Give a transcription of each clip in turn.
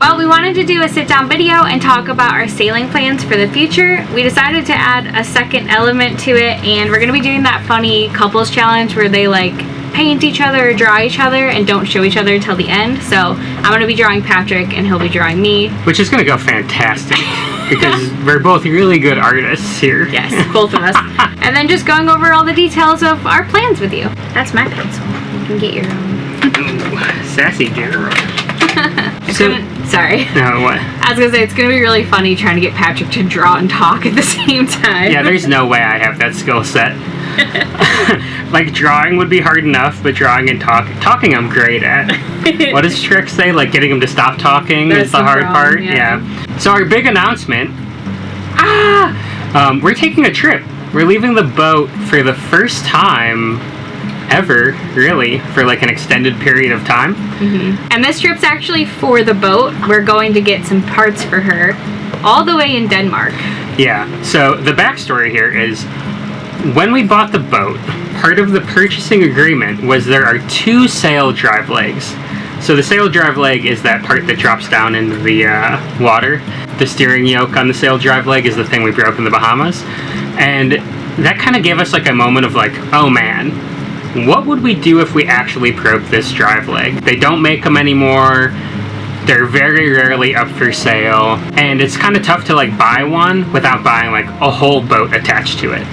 Well, we wanted to do a sit-down video and talk about our sailing plans for the future. We decided to add a second element to it, and we're going to be doing that funny couples challenge where they like paint each other or draw each other and don't show each other until the end. So I'm going to be drawing Patrick and he'll be drawing me. Which is going to go fantastic because we're both really good artists here. Yes, both of us. And then just going over all the details of our plans with you. That's my pencil. You can get your own. Ooh, sassy girl. Sorry. No, what? I was going to say, it's going to be really funny trying to get Patrick to draw and talk at the same time. Yeah, there's no way I have that skill set. Like, drawing would be hard enough, but drawing and talking I'm great at. What does Trick say? Like, getting him to stop talking is the hard part? Yeah. So our big announcement, we're taking a trip. We're leaving the boat for the first time ever, really, for like an extended period of time. And this trip's actually for the boat. We're going to get some parts for her all the way in Denmark. Yeah, so the backstory here is when we bought the boat, part of the purchasing agreement was there are two sail drive legs. So the sail drive leg is that part that drops down into the water. The steering yoke on the sail drive leg is the thing we broke in the Bahamas. And that kind of gave us like a moment of like, oh man, what would we do if we actually broke this drive leg? They don't make them anymore. They're very rarely up for sale. And it's kind of tough to like buy one without buying like a whole boat attached to it.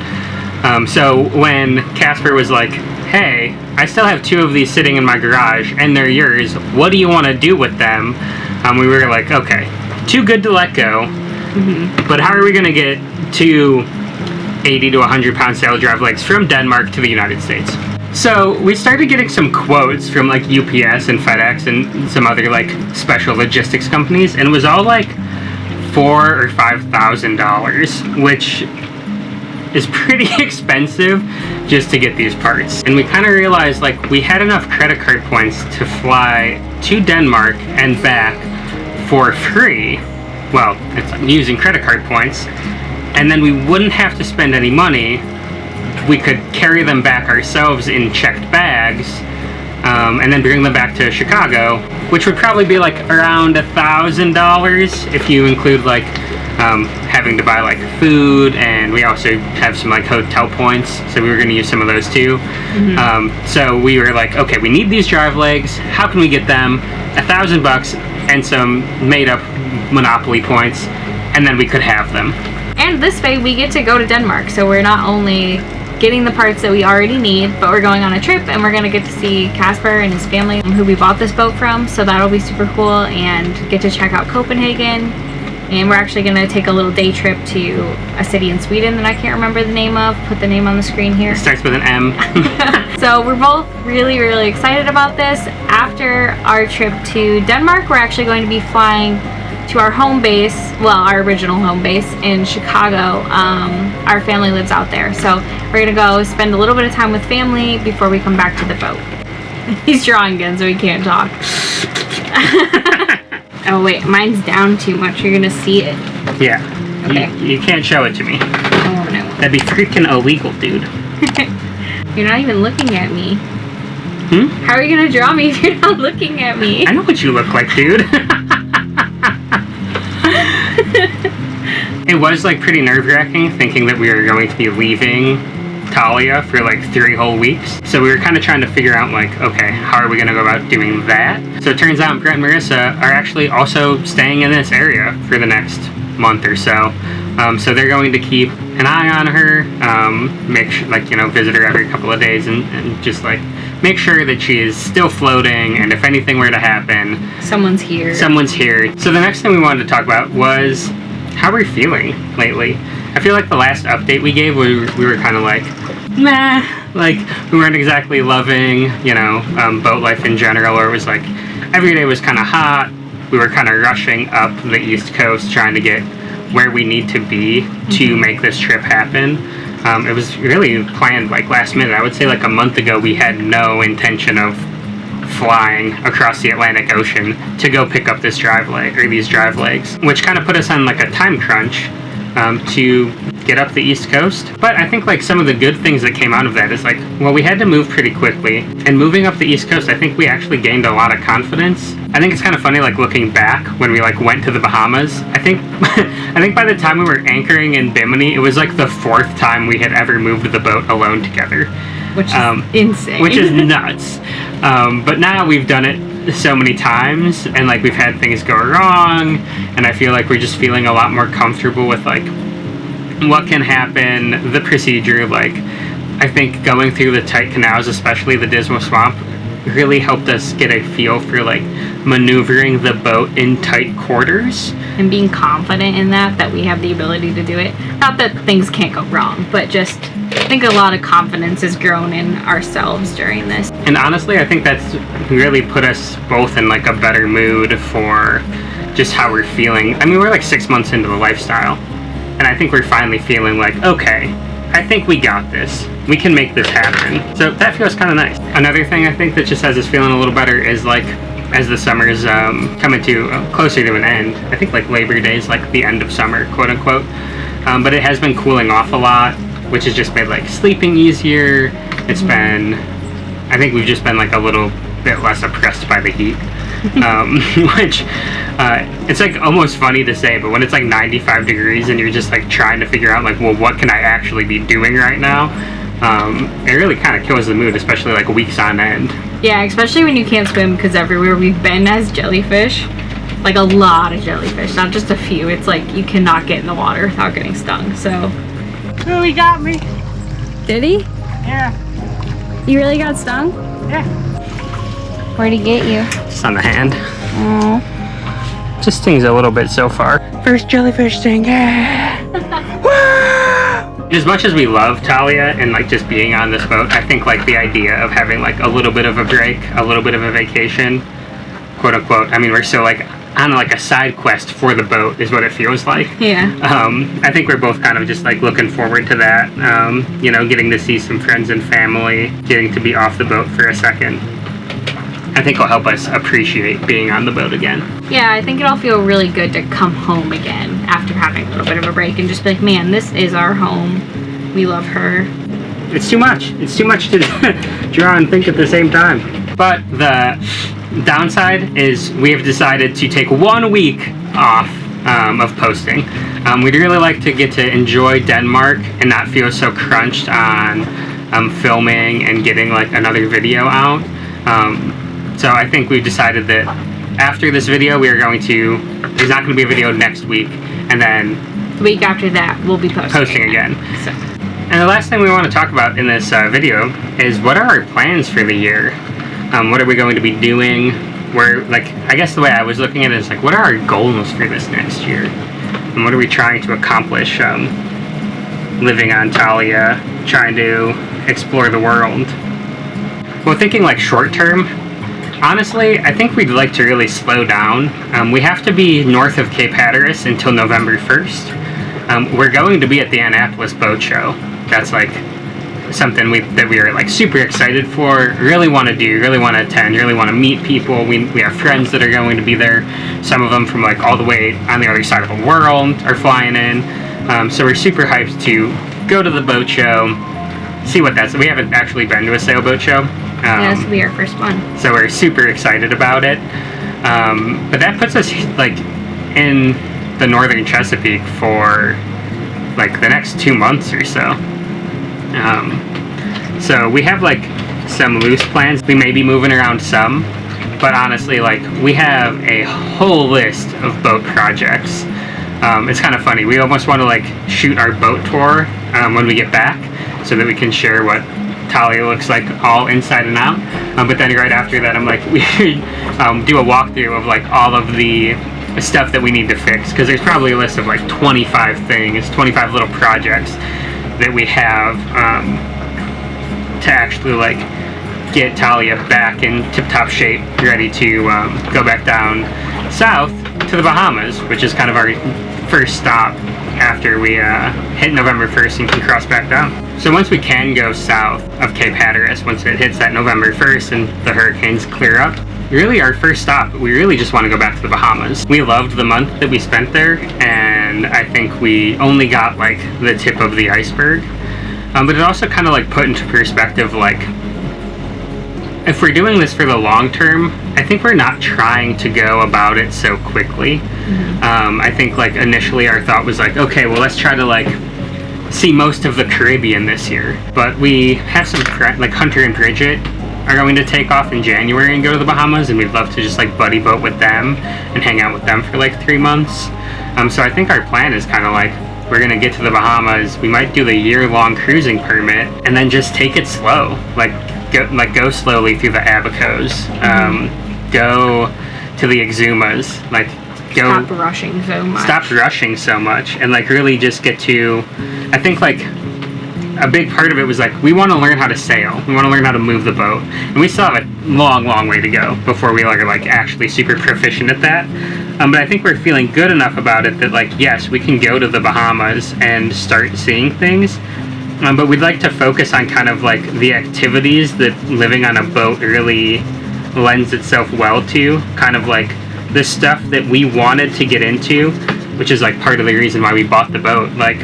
So when Casper was like, hey, I still have two of these sitting in my garage and they're yours. What do you want to do with them? We were like, okay, too good to let go. But how are we going to get two 80 to 100 pound sail drive legs from Denmark to the United States? So we started getting some quotes from like UPS and FedEx and some other like special logistics companies, and it was all like $4,000 or $5,000, which is pretty expensive just to get these parts. And we kind of realized like we had enough credit card points to fly to Denmark and back for free. Well, it's using credit card points, and then we wouldn't have to spend any money. We could carry them back ourselves in checked bags, and then bring them back to Chicago, which would probably be like around $1,000 if you include like having to buy like food, and we also have some like hotel points, so we were going to use some of those too. So we were like, okay, we need these drive legs. How can we get them? $1,000 and some made up Monopoly points, and then we could have them. And this way we get to go to Denmark, so we're not only getting the parts that we already need, but we're going on a trip and we're going to get to see Casper and his family who we bought this boat from, so that'll be super cool, and get to check out Copenhagen. And we're actually going to take a little day trip to a city in Sweden that I can't remember the name of. Put the name on the screen here. It starts with an M. So we're both really, really excited about this. After our trip to Denmark, we're actually going to be flying to our home base, well, our original home base in Chicago. Our family lives out there, so we're gonna go spend a little bit of time with family before we come back to the boat. He's drawing again, so he can't talk. Oh wait, mine's down too much. You're gonna see it. Yeah. Okay. You can't show it to me. Oh no. That'd be freaking illegal, dude. You're not even looking at me. How are you gonna draw me if you're not looking at me? I know what you look like, dude. It was like pretty nerve-wracking thinking that we were going to be leaving Talia for like 3 whole weeks. So we were kind of trying to figure out like, okay, how are we going to go about doing that? So it turns out Brett and Marissa are actually also staying in this area for the next month or so. So they're going to keep an eye on her, make sure, like, you know, visit her every couple of days and just like make sure that she is still floating, and if anything were to happen, someone's here. Someone's here. So the next thing we wanted to talk about was how we're feeling lately. I feel like the last update we gave, we were kind of like, nah, like we weren't exactly loving, you know, boat life in general, or it was like every day was kind of hot. We were kind of rushing up the East Coast trying to get where we need to be to make this trip happen. It was really planned like last minute. I would say like a month ago we had no intention of flying across the Atlantic Ocean to go pick up this drive leg, or these drive legs, which kind of put us on like a time crunch. to get up the East Coast. But I think like some of the good things that came out of that is like, well, we had to move pretty quickly, and moving up the East Coast, I think we actually gained a lot of confidence. I think it's kind of funny like looking back when we like went to the Bahamas. I think I think by the time we were anchoring in Bimini, it was like the 4th time we had ever moved the boat alone together. Which is insane. Which is nuts. But now we've done it so many times, and like we've had things go wrong, and I feel like we're just feeling a lot more comfortable with like what can happen, the procedure. Like I think going through the tight canals, especially the Dismal Swamp, really helped us get a feel for like maneuvering the boat in tight quarters and being confident in that we have the ability to do it. Not that things can't go wrong, but just I think a lot of confidence has grown in ourselves during this. And honestly, I think that's really put us both in like a better mood for just how we're feeling. I mean, we're like 6 months into the lifestyle, and I think we're finally feeling like, okay, I think we got this. We can make this happen. So that feels kind of nice. Another thing I think that just has us feeling a little better is like, as the summer's coming to closer to an end, I think like Labor Day is like the end of summer, quote unquote. But it has been cooling off a lot, which has just made like sleeping easier. It's been, I think we've just been like a little bit less oppressed by the heat. Which it's like almost funny to say, but when it's like 95 degrees and you're just like trying to figure out like, well, what can I actually be doing right now? It really kind of kills the mood, especially like weeks on end. Yeah, especially when you can't swim, because everywhere we've been has jellyfish. Like a lot of jellyfish, not just a few. It's like you cannot get in the water without getting stung. So. Oh, he got me. Did he? Yeah. You really got stung? Yeah. Where'd he get you? Just on the hand. Oh. Just stings a little bit so far. First jellyfish sting. As much as we love Talia and like just being on this boat, I think like the idea of having like a little bit of a break, a little bit of a vacation, quote unquote. I mean, we're still like on like a side quest for the boat is what it feels like. Yeah. I think we're both kind of just like looking forward to that. You know, getting to see some friends and family, getting to be off the boat for a second. I think will help us appreciate being on the boat again. Yeah, I think it'll feel really good to come home again after having a little bit of a break and just be like, man, this is our home. We love her. It's too much. It's too much to draw and think at the same time. But the downside is we have decided to take 1 week off of posting. We'd really like to get to enjoy Denmark and not feel so crunched on filming and getting like another video out. So I think we've decided that after this video, we are going to, there's not going to be a video next week, and then The week after that, we'll be posting again. So. And the last thing we want to talk about in this video is what are our plans for the year? What are we going to be doing? Where, like, I guess the way I was looking at it is like, what are our goals for this next year? And what are we trying to accomplish living on Talia, trying to explore the world? Well, thinking like short term, honestly, I think we'd like to really slow down. We have to be north of Cape Hatteras until November 1st. We're going to be at the Annapolis Boat Show. That's like something that we are like super excited for, really want to do, really want to attend, really want to meet people. We have friends that are going to be there. Some of them from like all the way on the other side of the world are flying in. So we're super hyped to go to the boat show, see what that's. We haven't actually been to a sailboat show. Yeah, this will be our first one. So we're super excited about it. But that puts us like in the northern Chesapeake for like the next 2 months or so. So we have like some loose plans. We may be moving around some, but honestly, like we have a whole list of boat projects. It's kind of funny. We almost want to like shoot our boat tour when we get back, so that we can share what Talia looks like all inside and out. But then right after that, I'm like, we should do a walkthrough of like all of the stuff that we need to fix, because there's probably a list of like 25 things, 25 little projects that we have to actually like get Talia back in tip-top shape, ready to go back down south to the Bahamas, which is kind of our first stop after we hit November 1st and can cross back down. So once we can go south of Cape Hatteras, once it hits that November 1st and the hurricanes clear up, really our first stop, we really just want to go back to the Bahamas. We loved the month that we spent there, and and I think we only got like the tip of the iceberg. But it also kind of like put into perspective, like, if we're doing this for the long term, I think we're not trying to go about it so quickly. I think like initially our thought was like, okay, well, let's try to like see most of the Caribbean this year. But we have some like Hunter and Bridget are going to take off in January and go to the Bahamas, and we'd love to just like buddy boat with them and hang out with them for like 3 months. So I think our plan is kind of like, we're gonna get to the Bahamas, we might do the year-long cruising permit, and then just take it slow. Go slowly through the Abacos, go to the Exumas, Stop rushing so much, and like really just get to, I think like a big part of it was like, we want to learn how to sail, we want to learn how to move the boat, and we still have a long way to go before we are like actually super proficient at that. But I think we're feeling good enough about it that like, yes, we can go to the Bahamas and start seeing things. But we'd like to focus on kind of like the activities that living on a boat really lends itself well to. Kind of like the stuff that we wanted to get into, which is like part of the reason why we bought the boat. Like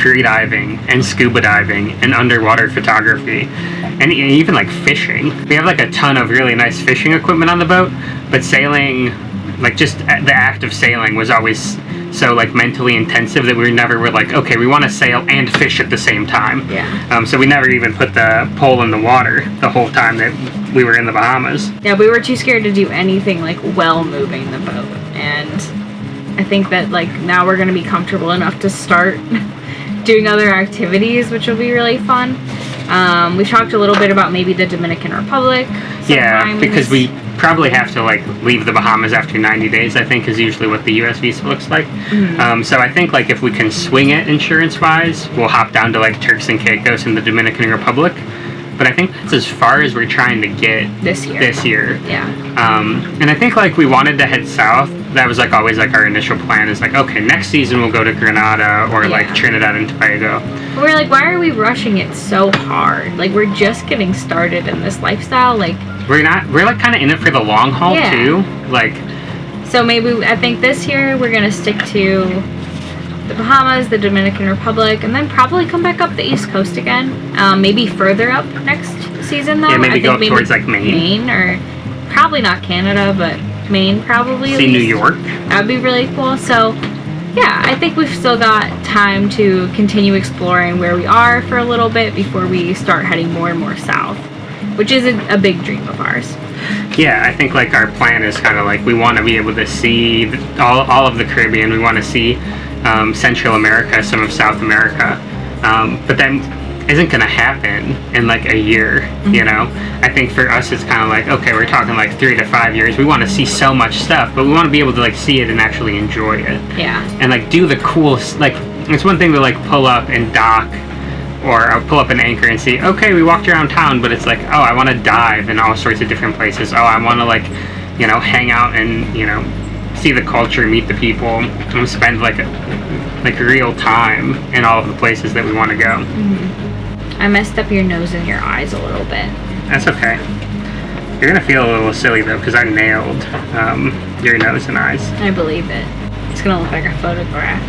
free diving and scuba diving and underwater photography and even like fishing. We have like a ton of really nice fishing equipment on the boat, but sailing, like just the act of sailing was always so like mentally intensive that we never were like, okay, we want to sail and fish at the same time. Yeah. So we never even put the pole in the water the whole time that we were in the Bahamas. Yeah, we were too scared to do anything like while moving the boat, and I think that like now we're going to be comfortable enough to start doing other activities, which will be really fun. We talked a little bit about maybe the Dominican Republic sometimes. Yeah, because we probably have to like leave the Bahamas after 90 days, I think, is usually what the US visa looks like. So I think like if we can swing it insurance wise, we'll hop down to like Turks and Caicos in the Dominican Republic. But I think that's as far as we're trying to get this year. Yeah. And I think like we wanted to head south. That was like always like our initial plan is like, okay, next season we'll go to Grenada or like Trinidad and Tobago. But we're like, why are we rushing it so hard? Like, we're just getting started in this lifestyle. Like, we're like kind of in it for the long haul too. Like, so maybe I think this year we're gonna stick to the Bahamas, the Dominican Republic, and then probably come back up the East Coast again. Maybe further up next season though. Yeah, maybe go up towards like Maine, or probably not Canada, but Maine probably. See New York. That'd be really cool. So yeah, I think we've still got time to continue exploring where we are for a little bit before we start heading more and more south, which is a big dream of ours. Yeah, I think like our plan is kind of like we want to be able to see all of the Caribbean. We want to see Central America, some of South America, but that isn't going to happen in like a year, you know? I think for us it's kind of like, okay, we're talking like 3 to 5 years. We want to see so much stuff, but we want to be able to like see it and actually enjoy it. Yeah. And like do the cool, like it's one thing to like pull up and dock or pull up an anchor and see, okay, we walked around town, but it's like, oh, I want to dive in all sorts of different places. Oh, I want to like, you know, hang out and, you know, see the culture, meet the people, and spend like real time in all of the places that we want to go. I messed up your nose and your eyes a little bit. That's okay. You're gonna feel a little silly though, because I nailed your nose and eyes. I believe it. It's gonna look like a photograph.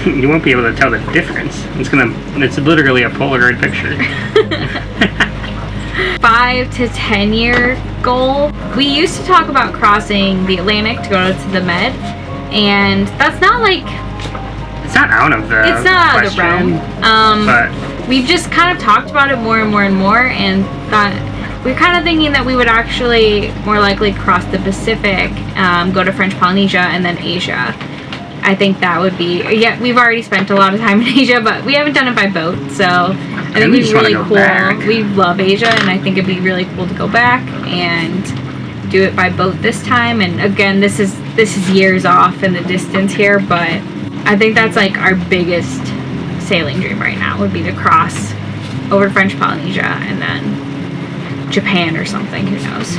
You won't be able to tell the difference. It's literally a Polaroid picture. 5 to 10 year goal. We used to talk about crossing the Atlantic to go to the Med, and that's not like, it's not out of the question, but we've just kind of talked about it more and more and more, and thought we're kind of thinking that we would actually more likely cross the Pacific, go to French Polynesia, and then Asia. I think that would be, we've already spent a lot of time in Asia, but we haven't done it by boat, so I think it'd be really cool. Back. We love Asia, and I think it'd be really cool to go back and do it by boat this time. And again, this is years off in the distance here, but I think that's like our biggest sailing dream right now, would be to cross over to French Polynesia and then Japan or something, who knows.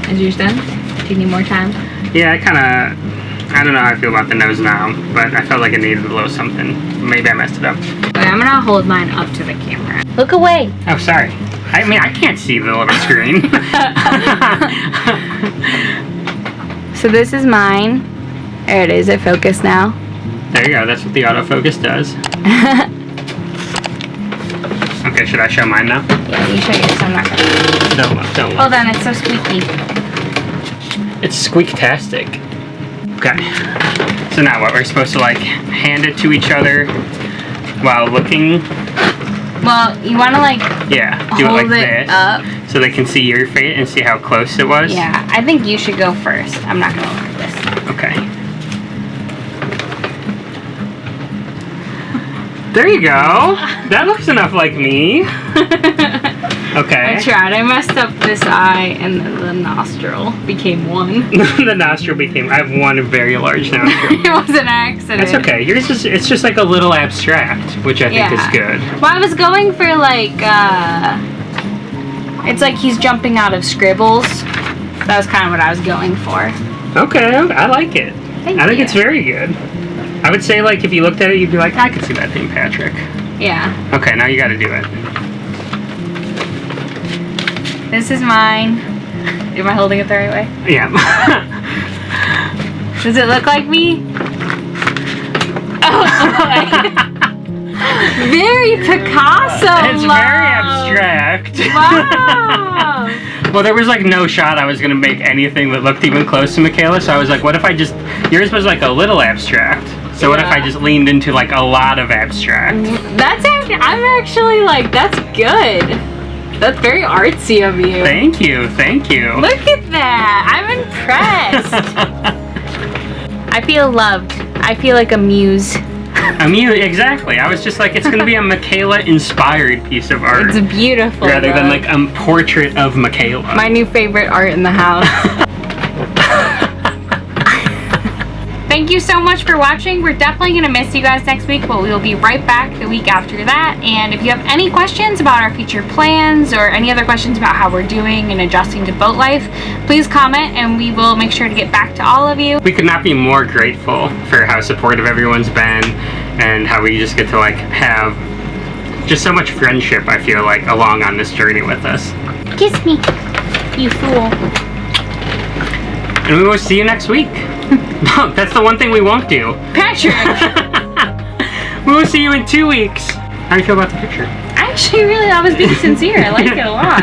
Is yours done? Do you need more time? Yeah, I don't know how I feel about the nose now, but I felt like it needed a little something. Maybe I messed it up. Okay, I'm gonna hold mine up to the camera. Look away. Oh, sorry. I mean, I can't see the little screen. So this is mine. There it is, it focused now. There you go. That's what the autofocus does. Okay, should I show mine now? Yeah, you show yours. I'm not gonna. Don't look. Don't look. Hold on, it's so squeaky. It's squeak-tastic. Okay. So now what? We're supposed to like hand it to each other while looking. Well, you want to like Do hold it like this up. so they can see your face and see how close it was. Yeah, I think you should go first. I'm not gonna look at this. Okay. There you go. That looks enough like me. Okay. I tried. I messed up this eye and the nostril became one. The nostril became. I have one very large nostril. It was an accident. That's okay. Yours is. It's just like a little abstract, which I think is good. Well, I was going for like. It's like he's jumping out of scribbles. That was kind of what I was going for. Okay, I like it. I think you. it's very good. I would say like if you looked at it, you'd be like, I could see that thing, Patrick. Yeah. Okay, now you got to do it. This is mine. Am I holding it the right way? Yeah. Does it look like me? Oh, very Picasso. It's very abstract. Wow. Well, there was like no shot I was gonna make anything that looked even close to Michaela, so I was like, what if I just... Yours was like a little abstract, so what if I just leaned into like a lot of abstract? I'm actually like, that's good. That's very artsy of you. Thank you, thank you. Look at that. I'm impressed. I feel loved. I feel like a muse. Exactly. I was just like, it's gonna be a Michaela-inspired piece of art. It's beautiful. Rather than like a portrait of Michaela. My new favorite art in the house. Thank you so much for watching. We're definitely going to miss you guys next week, but we will be right back the week after that. And if you have any questions about our future plans or any other questions about how we're doing and adjusting to boat life, please comment and we will make sure to get back to all of you. We could not be more grateful for how supportive everyone's been and how we just get to like have just so much friendship, I feel like, along on this journey with us. Kiss me, you fool. And we will see you next week. No, that's the one thing we won't do. Patrick! We will see you in 2 weeks. How do you feel about the picture? Actually, really, I was being sincere. I like it a lot.